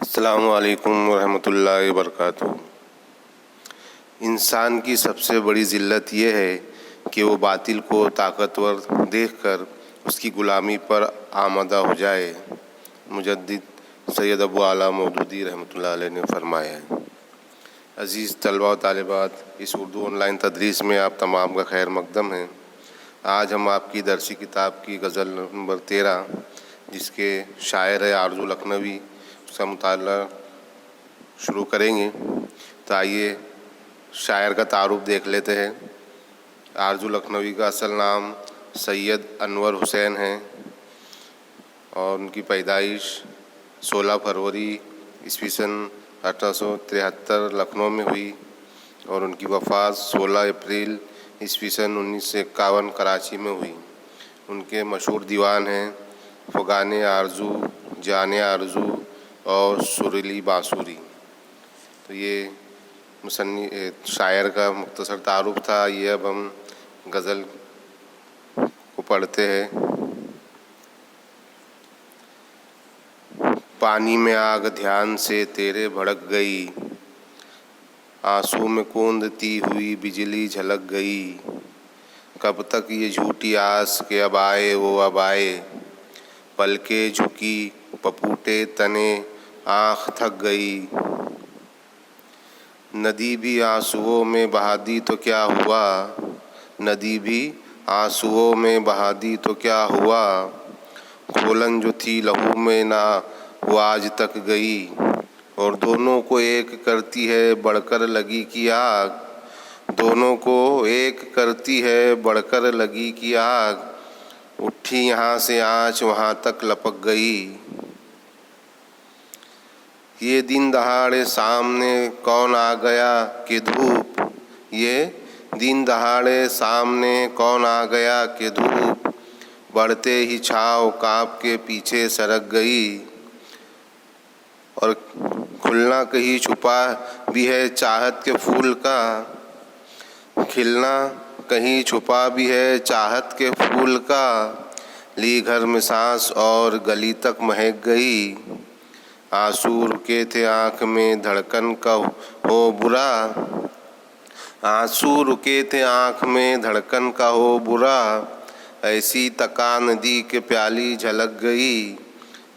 अस्सलामु अलैकुम वरहमतुल्लाहि वबरकातुहू। इंसान की सबसे बड़ी ज़िल्लत यह है कि वो बातिल को ताकतवर देखकर उसकी ग़ुलामी पर आमादा हो जाए। मुजद्दिद सैयद अबू आला मौदूदी रहमतुल्लाह अलैह ने फरमाया है। अज़ीज़ तलबा व तालिबात, इस उर्दू ऑनलाइन तदरीस में आप तमाम का खैर मकदम है। आज हम आपकी दरसी किताब की गज़ल नंबर 13, जिसके शायर है आरज़ू लखनवी, उसका मुताला शुरू करेंगे। तो आइए शायर का तारुफ देख लेते हैं। आरज़ू लखनवी का असल नाम सैयद अनवर हुसैन है और उनकी पैदाइश 16 फरवरी ईस्वी सन 1873 लखनऊ में हुई और उनकी वफ़ात 16 अप्रैल ईस्वी सन 1951 कराची में हुई। उनके मशहूर दीवान हैं फ़गान आरज़ू, जान आरज़ू और सुरीली बांसुरी। तो ये शायर का मुख्तसर तारुफ था। ये अब हम गज़ल को पढ़ते हैं। पानी में आग ध्यान से तेरे भड़क गई, आंसू में कूंदती हुई बिजली झलक गई। कब तक ये झूठी आस के अब आए वो अब आए, पलके झुकी पपूटे तने आँख थक गई। नदी भी आंसुओं में बहा दी तो क्या हुआ, नदी भी आंसुओं में बहा दी तो क्या हुआ। खोलन जो थी लहू में ना वो आज तक गई, और दोनों को एक करती है बढ़कर लगी की आग। दोनों को एक करती है बढ़कर लगी की आग, उठी यहाँ से आँच वहाँ तक लपक गई। ये दिन दहाड़े सामने कौन आ गया कि धूप, ये दिन दहाड़े सामने कौन आ गया कि धूप। बढ़ते ही छाँव काँप के पीछे सरक गई, और खुलना कहीं छुपा भी है चाहत के फूल का। खिलना कहीं छुपा भी है चाहत के फूल का। ली घर में सांस और गली तक महक गई। आंसू रुके थे आँख में धड़कन का हो बुरा, आंसू रुके थे आँख में धड़कन का हो बुरा। ऐसी तका नदी के प्याली झलक गई,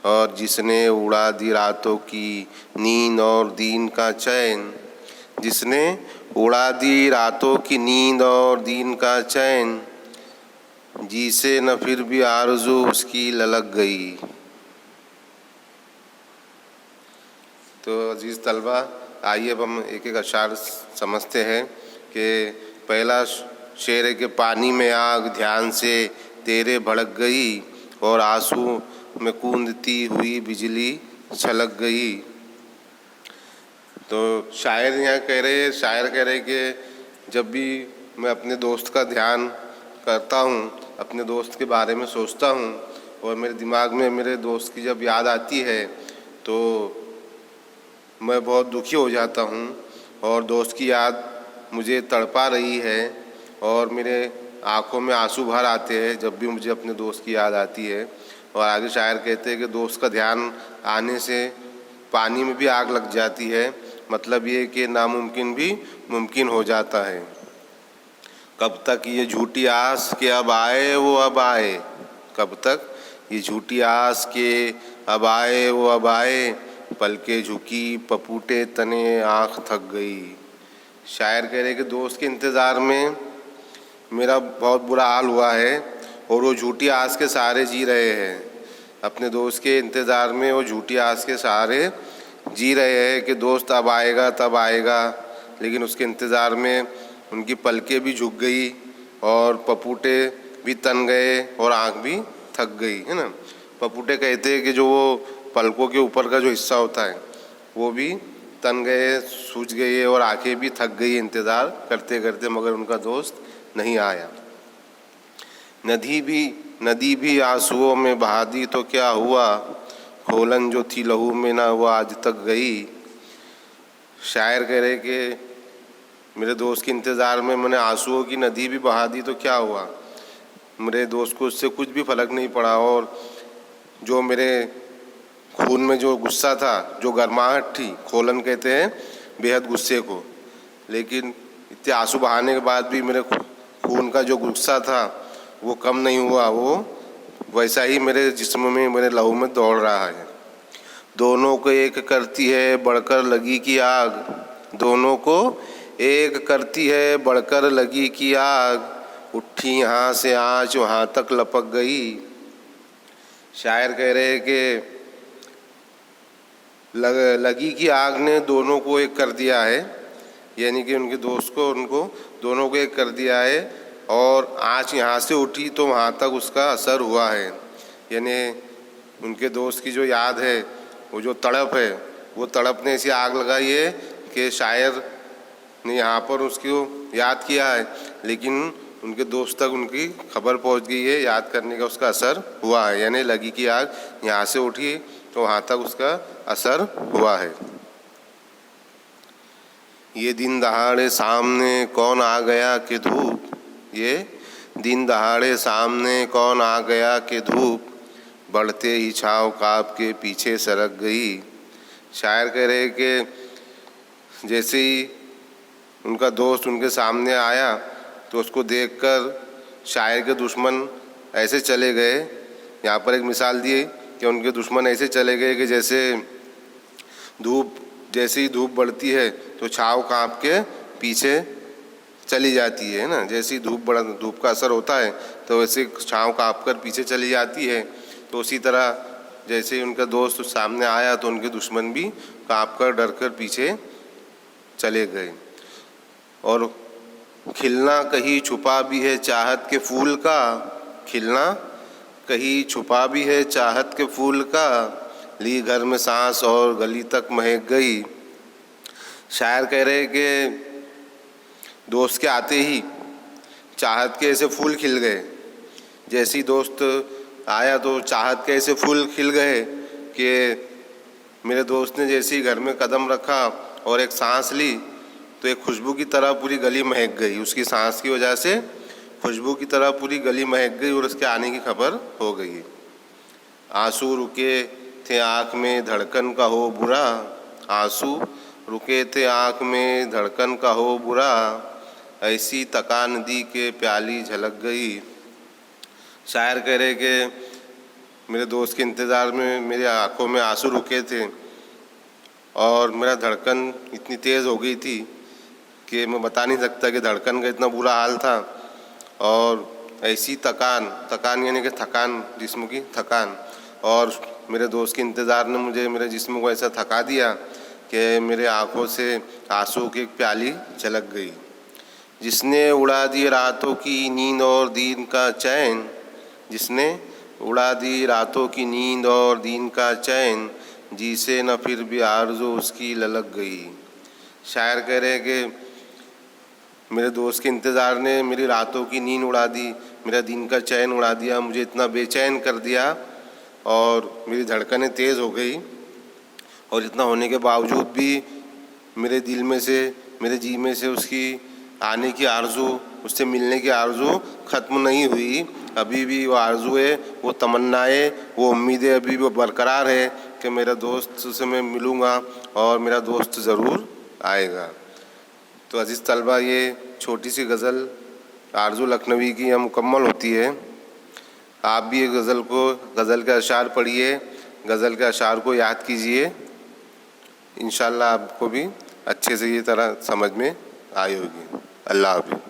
और जिसने उड़ा दी रातों की नींद और दिन का चैन। जिसने उड़ा दी रातों की नींद और दिन का चैन, जी से न फिर भी आरज़ू उसकी ललक गई। तो अजीज़ तलबा, आइए अब हम एक एक अशार समझते हैं। कि पहला शेर है कि पानी में आग ध्यान से तेरे भड़क गई, और आंसू में कूंदती हुई बिजली छलक गई। तो शायर कह रहे कि जब भी मैं अपने दोस्त का ध्यान करता हूँ, अपने दोस्त के बारे में सोचता हूँ, और मेरे दिमाग में मेरे दोस्त की जब याद आती है तो मैं बहुत दुखी हो जाता हूँ। और दोस्त की याद मुझे तड़पा रही है और मेरे आँखों में आंसू भर आते हैं जब भी मुझे अपने दोस्त की याद आती है। और आगे शायर कहते हैं कि दोस्त का ध्यान आने से पानी में भी आग लग जाती है। मतलब ये कि नामुमकिन भी मुमकिन हो जाता है। कब तक ये झूठी आस के अब आए वो अब आए, कब तक ये झूठी आस के अब आए वो अब आए। पलके झुकी पपूटे तने आँख थक गई। शायर कह रहे कि दोस्त के इंतज़ार में मेरा बहुत बुरा हाल हुआ है, और वो झूठी आस के सहारे जी रहे हैं। अपने दोस्त के इंतज़ार में वो झूठी आस के सहारे जी रहे हैं कि दोस्त अब आएगा तब आएगा। लेकिन उसके इंतज़ार में उनकी पलकें भी झुक गई और पपूटे भी तन गए और आँख भी थक गई, है ना। पपूटे कहते हैं कि जो वो पलकों के ऊपर का जो हिस्सा होता है वो भी तन गए, सूज गए, और आँखें भी थक गई इंतज़ार करते करते, मगर उनका दोस्त नहीं आया। नदी भी आंसुओं में बहा दी तो क्या हुआ, खोलन जो थी लहू में ना वो आज तक गई। शायर कह रहे कि मेरे दोस्त के इंतज़ार में मैंने आंसुओं की नदी भी बहा दी तो क्या हुआ। मेरे दोस्त को उससे कुछ भी फ़र्क नहीं पड़ा, और जो मेरे खून में जो गुस्सा था, जो गर्माहट थी, खोलन कहते हैं बेहद गुस्से को, लेकिन इतने आंसू बहाने के बाद भी मेरे खून का जो गुस्सा था वो कम नहीं हुआ, वो वैसा ही मेरे जिस्म में, मेरे लहू में दौड़ रहा है। दोनों को एक करती है बढ़कर लगी की आग, दोनों को एक करती है बढ़कर लगी की आग, उठी यहाँ से आँच वहाँ तक लपक गई। शायर कह रहे हैं कि लगी की आग ने दोनों को एक कर दिया है, यानी कि उनके दोस्त को, उनको दोनों को एक कर दिया है, और आँच यहाँ से उठी तो वहाँ तक उसका असर हुआ है। यानी उनके दोस्त की जो याद है, वो जो तड़प है, वो तड़प ने ऐसी आग लगाई है कि शायर ने यहाँ पर उसको याद किया है, लेकिन उनके दोस्त तक उनकी खबर पहुँच गई है, याद करने का उसका असर हुआ है। यानी लगी की आग यहाँ से उठी तो वहाँ तक उसका असर हुआ है। ये दिन दहाड़े सामने कौन आ गया कि धूप, ये दिन दहाड़े सामने कौन आ गया कि धूप, बढ़ते ही छाँव काँप के पीछे सरक गई। शायर कह रहे कि जैसे ही उनका दोस्त उनके सामने आया तो उसको देखकर शायर के दुश्मन ऐसे चले गए। यहाँ पर एक मिसाल दी कि उनके दुश्मन ऐसे चले गए कि जैसे जैसे ही धूप बढ़ती है तो छाँव काँप के पीछे चली जाती है ना, जैसे ही धूप का असर होता है तो वैसे छाँव काँप कर पीछे चली जाती है। तो उसी तरह जैसे ही उनका दोस्त सामने आया तो उनके दुश्मन भी काँप कर डर कर पीछे चले गए। और खिलना कहीं छुपा भी है चाहत के फूल का, खिलना कहीं छुपा भी है चाहत के फूल का, ली घर में सांस और गली तक महक गई। शायर कह रहे कि दोस्त के आते ही चाहत के ऐसे फूल खिल गए। जैसे ही दोस्त आया तो चाहत के ऐसे फूल खिल गए कि मेरे दोस्त ने जैसे ही घर में कदम रखा और एक सांस ली तो एक खुशबू की तरह पूरी गली महक गई। उसकी सांस की वजह से खुशबू की तरह पूरी गली महक गई और उसके आने की खबर हो गई। आंसू रुके थे आँख में धड़कन का हो बुरा, आंसू रुके थे आँख में धड़कन का हो बुरा, ऐसी तका नदी के प्याली झलक गई। शायर कह रहे कि मेरे दोस्त के इंतज़ार में मेरे आँखों में आंसू रुके थे और मेरा धड़कन इतनी तेज़ हो गई थी कि मैं बता नहीं सकता कि धड़कन का इतना बुरा हाल था। और ऐसी तकान यानी कि थकान, जिस्म की थकान, और मेरे दोस्त के इंतज़ार ने मुझे, मेरे जिस्म को ऐसा थका दिया कि मेरे आँखों से आंसू की एक प्याली झलक गई। जिसने उड़ा दी रातों की नींद और दिन का चैन, जिसने उड़ा दी रातों की नींद और दिन का चैन, जिसे न फिर भी आरज़ू उसकी ललक गई। शायर कह रहे कि मेरे दोस्त के इंतज़ार ने मेरी रातों की नींद उड़ा दी, मेरा दिन का चैन उड़ा दिया, मुझे इतना बेचैन कर दिया और मेरी धड़कनें तेज़ हो गई। और इतना होने के बावजूद भी मेरे दिल में से, मेरे जी में से उसकी आने की आरज़ू, उससे मिलने की आरज़ू ख़त्म नहीं हुई। अभी भी वो आरज़ू है, वो तमन्नाएँ, वो उम्मीदें अभी भी बरकरार है कि मेरा दोस्त से मैं मिलूँगा और मेरा दोस्त ज़रूर आएगा। तो अज़ीज़ तलबा, ये छोटी सी गज़ल आरज़ू लखनवी की यहाँ मुकम्मल होती है। आप भी ये गज़ल के अशार पढ़िए, गज़ल के अशार को याद कीजिए, इंशाअल्लाह आपको भी अच्छे से ये तरह समझ में आई होगी। अल्लाह हाफ़िज़।